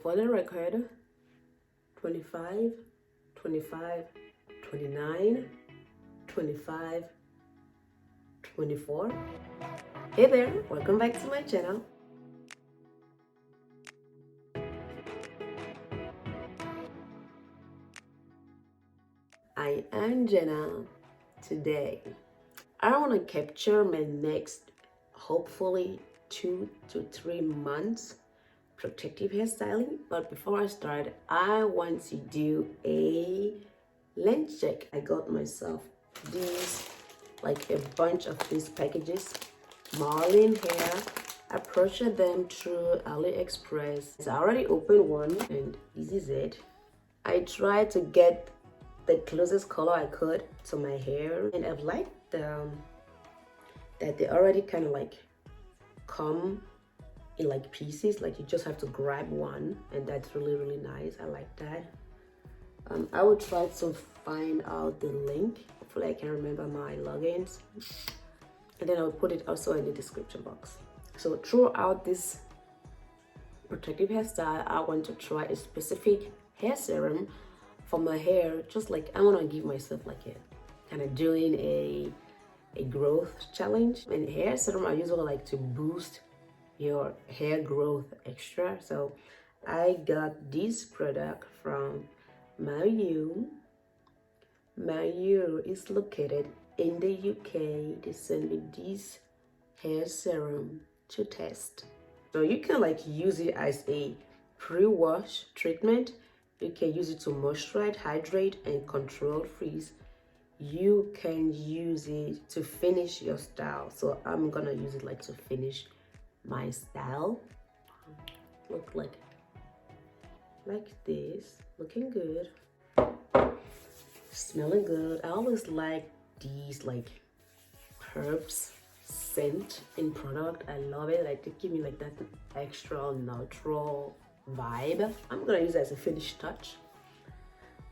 for the record, 25, 25, 29, 25, 24. Hey there, welcome back to my channel. I am Jenna. Today I want to capture my next hopefully 2 to 3 months protective hairstyling, but before I start I want to do a length check. I got myself these, like a bunch of these packages, Marlin hair. I purchased them through AliExpress. I already opened one and this is it. I tried to get the closest color I could to my hair, and I've liked that they already kind of like come in like pieces, like you just have to grab one, and that's really nice. I like that. I will try to find out the link. Hopefully I can remember my logins, and then I'll put it also in the description box. So throughout this protective hairstyle, I want to try a specific hair serum for my hair. Just like I want to give myself like a kind of doing a growth challenge. And hair serum I usually like to boost your hair growth extra. So I got this product from MAUYU. MAUYU is located in the UK. They sent me this hair serum to test. So you can like use it as a pre-wash treatment. You can use it to moisturize, hydrate, and control frizz. You can use it to finish your style. So I'm gonna use it like to finish my style. Look like this, looking good, smelling good. I always like these like herbs scent in product. I love it. Like they give me like that extra natural vibe. I'm gonna use it as a finished touch.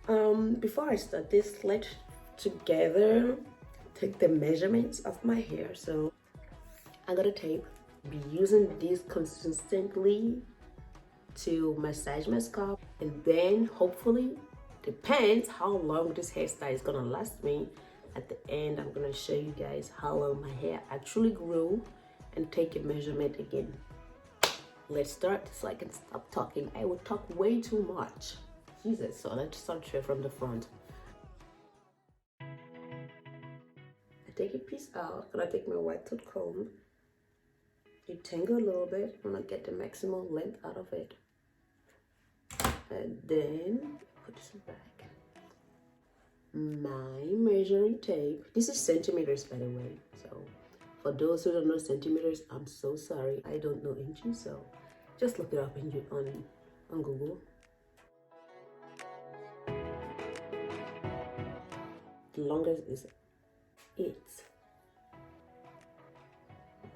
Before I start this, let's together take the measurements of my hair. So I got a tape. Be using this consistently to massage my scalp, and then hopefully, depends how long this hairstyle is gonna last me. At the end, I'm gonna show you guys how long my hair actually grew and take a measurement again. Let's start so I can stop talking. I will talk way too much. Jesus, so let's start straight from the front. I take a piece out, and I take my white tooth comb, detangle a little bit, and I get the maximum length out of it. And then put this back. My measuring tape. This is centimeters, by the way. So for those who don't know centimeters, I'm so sorry. I don't know inches, so just look it up on Google. The longest is 8,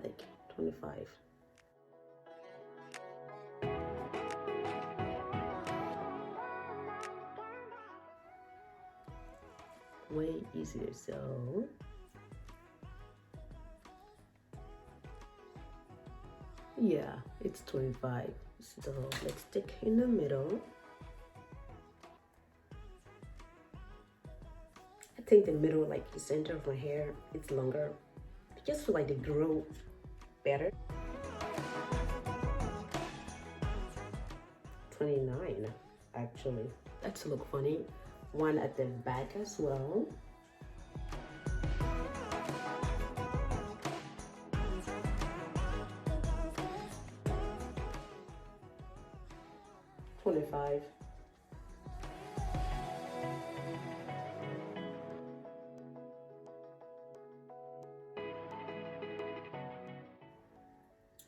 like 25. Way easier. So yeah, it's 25. So let's stick in the middle. I think the middle, like the center of my hair, it's longer. I just feel like they grow better. 29 actually. That's look funny. One at the back as well. $25.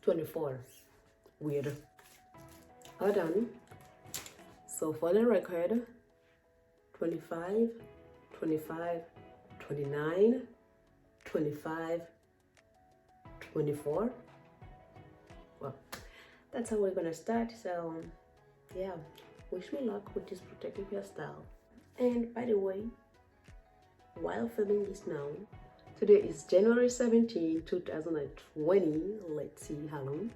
$24. Weird. All done. So for the record, 25, 25, 29, 25, 24. Well, that's how we're gonna start. So yeah, wish me luck with this protective hairstyle. And by the way, while filming this now, today is January 17, 2020. Let's see how long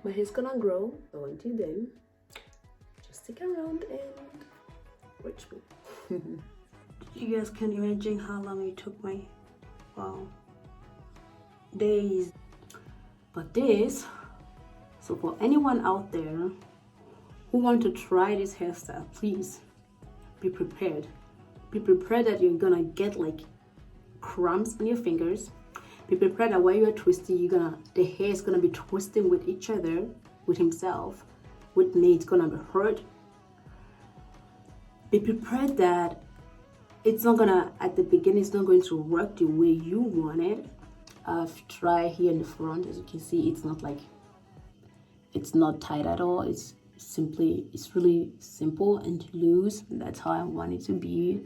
my hair's gonna grow. So until then, stick around and watch me. You guys can imagine how long it took me. Wow. Days. But this, so for anyone out there who want to try this hairstyle, please be prepared. Be prepared that you're gonna get like crumbs on your fingers. Be prepared that while you're twisting, the hair is gonna be twisting with each other, with himself. With me, it's gonna be hurt. Be prepared that it's not gonna, at the beginning, it's not going to work the way you want it. I've tried here in the front, as you can see, it's not tight at all. It's really simple and loose. That's how I want it to be.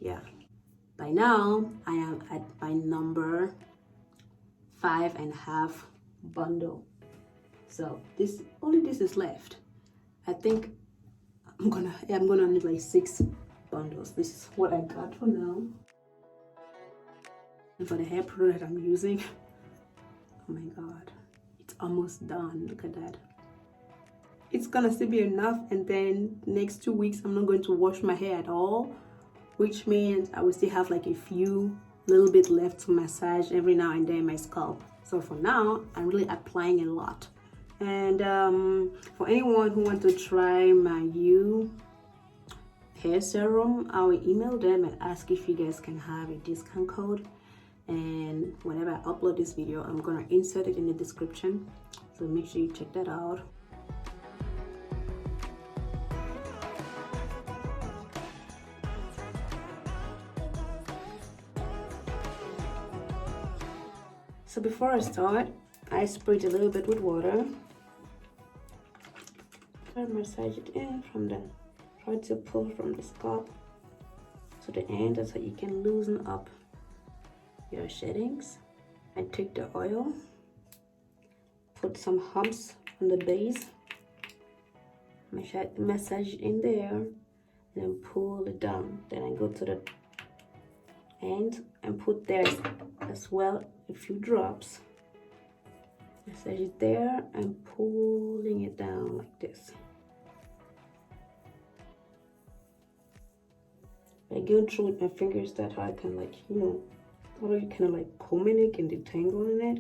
Yeah. By now, I am at my number 5.5 bundle. So this is left. I think I'm gonna need like 6 bundles. This is what I got for now. And for the hair product that I'm using, oh my god, it's almost done. Look at that. It's gonna still be enough, and then next 2 weeks I'm not going to wash my hair at all, which means I will still have like a few little bit left to massage every now and then my scalp. So for now, I'm really applying a lot. And for anyone who wants to try MAUYU hair serum, I will email them and ask if you guys can have a discount code. And whenever I upload this video, I'm gonna insert it in the description, so make sure you check that out. So before I start, I sprayed a little bit with water. I massage it in from the, try to pull from the scalp to the end, so you can loosen up your sheddings. I take the oil, put some humps on the base, massage it in there, and then pull it down. Then I go to the end and put there as well a few drops. Massage it there and pulling it down like this. I go through with my fingers, that how I can like, already kind of like combing it and detangling it.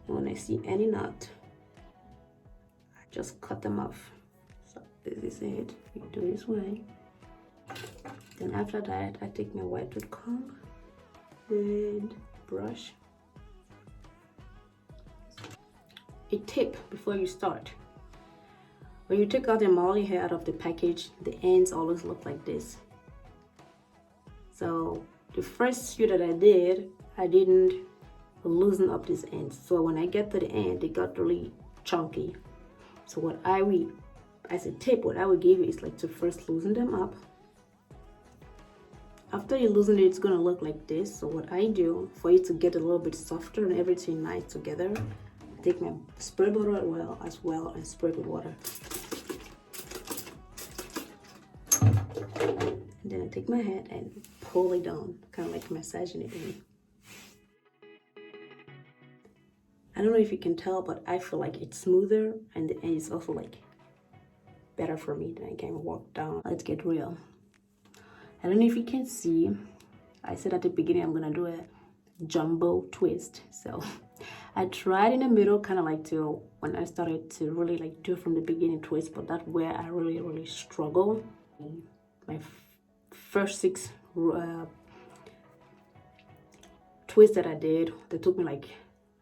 And when I see any knot, I just cut them off. So this is it. You do this way. Then after that, I take my white tooth comb and brush. A tip before you start: when you take out the Marley hair out of the package, the ends always look like this. So the first few that I did, I didn't loosen up these ends. So when I get to the end, they got really chunky. So what as a tip, what I would give you is like to first loosen them up. After you loosen it, it's gonna look like this. So what I do, for it to get a little bit softer and everything nice together, I take my spray bottle as well and spray with water. And then I take my hand and pull it down, kind of like massaging it in. I don't know if you can tell, but I feel like it's smoother, and the end is also like better for me. Then I can walk down. Let's get real. I don't know if you can see, I said at the beginning I'm gonna do a jumbo twist. So I tried in the middle, kind of like when I started to really like do from the beginning twist, but that's where I really struggle. My first 6 twists that I did, they took me like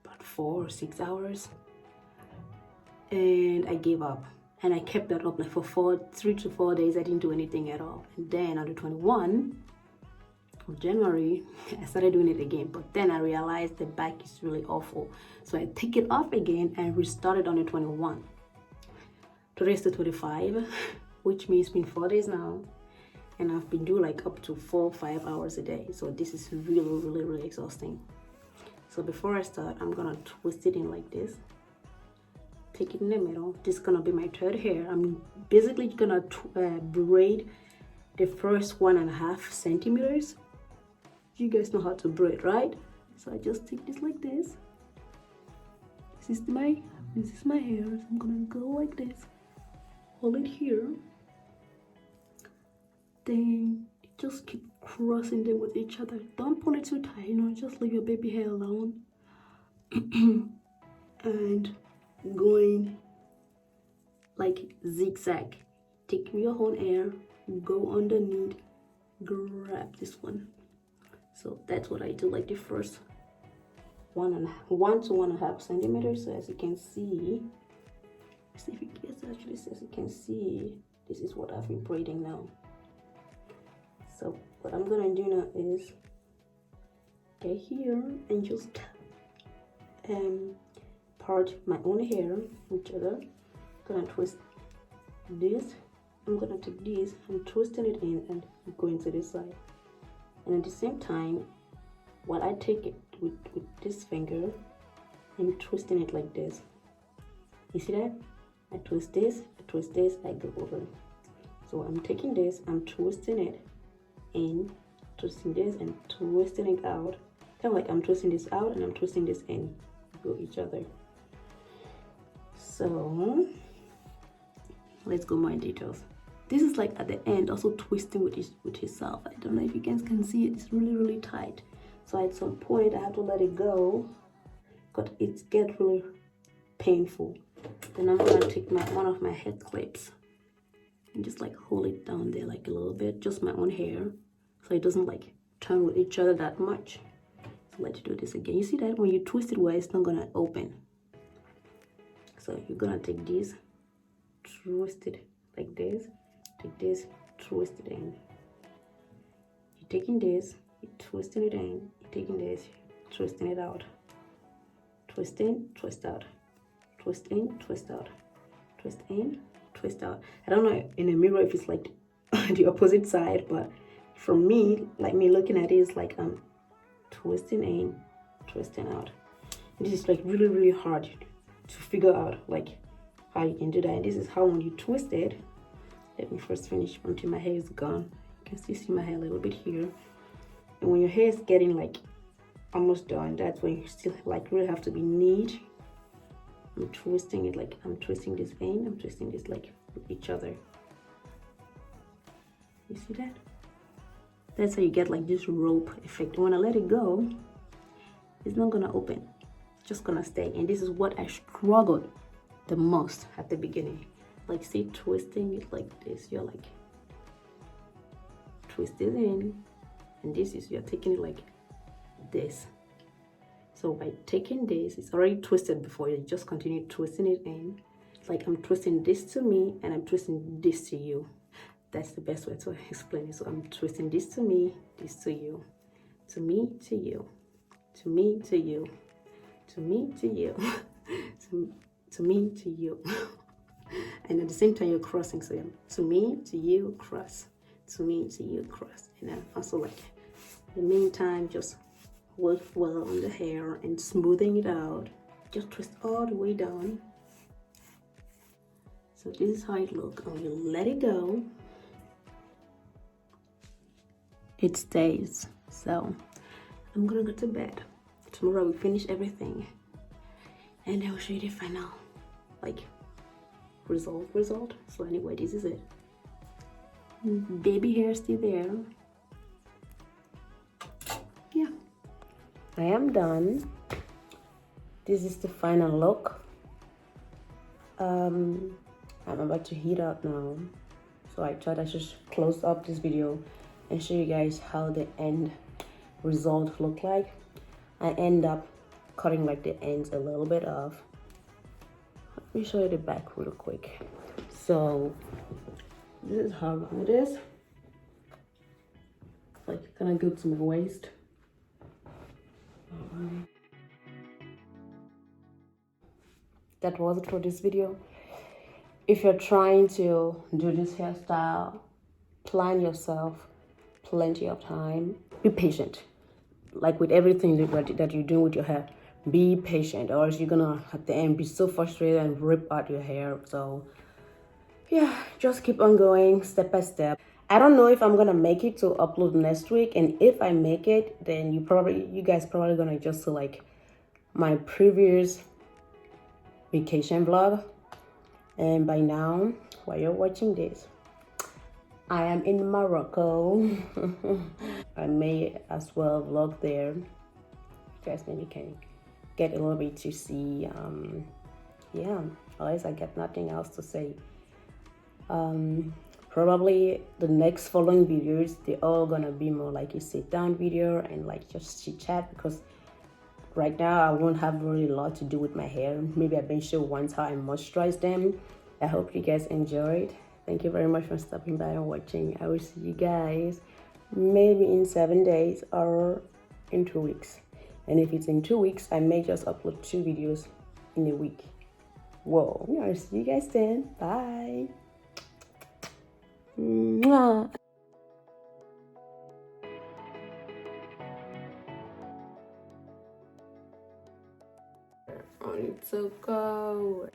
about 4 or 6 hours, and I gave up. And I kept that up like for 3 to 4 days. I didn't do anything at all. And then on the 21 of January, I started doing it again. But then I realized the back is really awful. So I took it off again and restarted on the 21. Today's the 25, which means it's been 4 days now. And I've been doing like up to 4 or 5 hours a day. So this is really exhausting. So before I start, I'm gonna twist it in like this. Take it in the middle. This is gonna be my third hair. I'm basically gonna braid the first 1.5 centimeters. You guys know how to braid, right? So I just take this like this. This is my This is my hair, so I'm gonna go like this, hold it here, then just keep crossing them with each other. Don't pull it too tight, you know, just leave your baby hair alone. And going like zigzag. Take your whole hair, go underneath, grab this one. So that's what I do, like the first 1 to 1.5 centimeters. So as you can see, see if it gets actually, so as you can see, this is what I've been braiding now. So what I'm gonna do now is get here and just part my own hair each other. I'm gonna twist this. I'm gonna take this, I'm twisting it in and going to this side. And at the same time, while I take it with this finger, I'm twisting it like this. You see that? I twist this, I go over. So I'm taking this, I'm twisting it in, twisting this and twisting it out. Kind of like I'm twisting this out and I'm twisting this in, go each other. So let's go more in details. This is like at the end, also twisting with himself. I don't know if you guys can see it, it's really, really tight. So at some point I have to let it go, because it gets really painful. Then I'm gonna take one of my head clips and just like hold it down there like a little bit, just my own hair, so it doesn't like turn with each other that much. So let's do this again. You see that when you twist it well, it's not gonna open. So you're gonna take this, twist it like this, take this, twist it in. You're taking this, you're twisting it in, you're taking this, twisting it out. Twist in, twist out. Twist in, twist out. Twist in, twist out. I don't know in a mirror if it's like the opposite side, but from me, like me looking at it, it's like I'm twisting in, twisting out. And this is like really, really hard to figure out like how you can do that. And this is how when you twist it, let me first finish until my hair is gone. You can still see my hair a little bit here. And when your hair is getting like almost done, that's when you still like really have to be neat. I'm twisting it like I'm twisting this in, I'm twisting this like with each other. You see that? That's how you get like this rope effect. When I let it go, it's not gonna open, it's just gonna stay. And this is what I struggled the most at the beginning. Like see, twisting it like this, you're like twist it in, and this is you're taking it like this. So by taking this, it's already twisted before, you just continue twisting it in. It's like I'm twisting this to me and I'm twisting this to you. That's the best way to explain it. So I'm twisting this to me, this to you, to me, to you, to me, to you, to me, to you, to me, to you. And at the same time you're crossing, so to me, to you, cross, to me, to you, cross. And then also like in the meantime, just work well on the hair and smoothing it out. Just twist all the way down. So this is how it looks. And when you let it go, it stays. So I'm gonna go to bed. Tomorrow we finish everything and I will show you the final like result. So anyway, this is it. Baby hair still there. Yeah, I am done. This is the final look. I'm about to heat up now, so I thought I should close up this video and show you guys how the end result look like. I end up cutting like the ends a little bit off. Let me show you the back real quick. So this is how long it is. Like gonna go to my waist. That was it for this video. If you're trying to do this hairstyle, plan yourself plenty of time. Be patient. Like with everything that you're doing with your hair, be patient, or else you're gonna at the end be so frustrated and rip out your hair. So yeah, just keep on going step by step. I don't know if I'm gonna make it to upload next week, and if I make it, then you guys probably gonna just see like my previous vacation vlog. And by now, while you're watching this, I am in Morocco. I may as well vlog there. You guys maybe can get a little bit to see. Yeah, otherwise I got nothing else to say. Probably the next following videos, they're all gonna be more like a sit down video and like just chit chat, because right now I won't have really a lot to do with my hair. Maybe I've been shown once how I moisturize them. I hope you guys enjoyed. Thank you very much for stopping by and watching. I will see you guys maybe in 7 days or in 2 weeks. And if it's in 2 weeks, I may just upload 2 videos in a week. Whoa, I'll see you guys then. Bye. Mwah. On to go.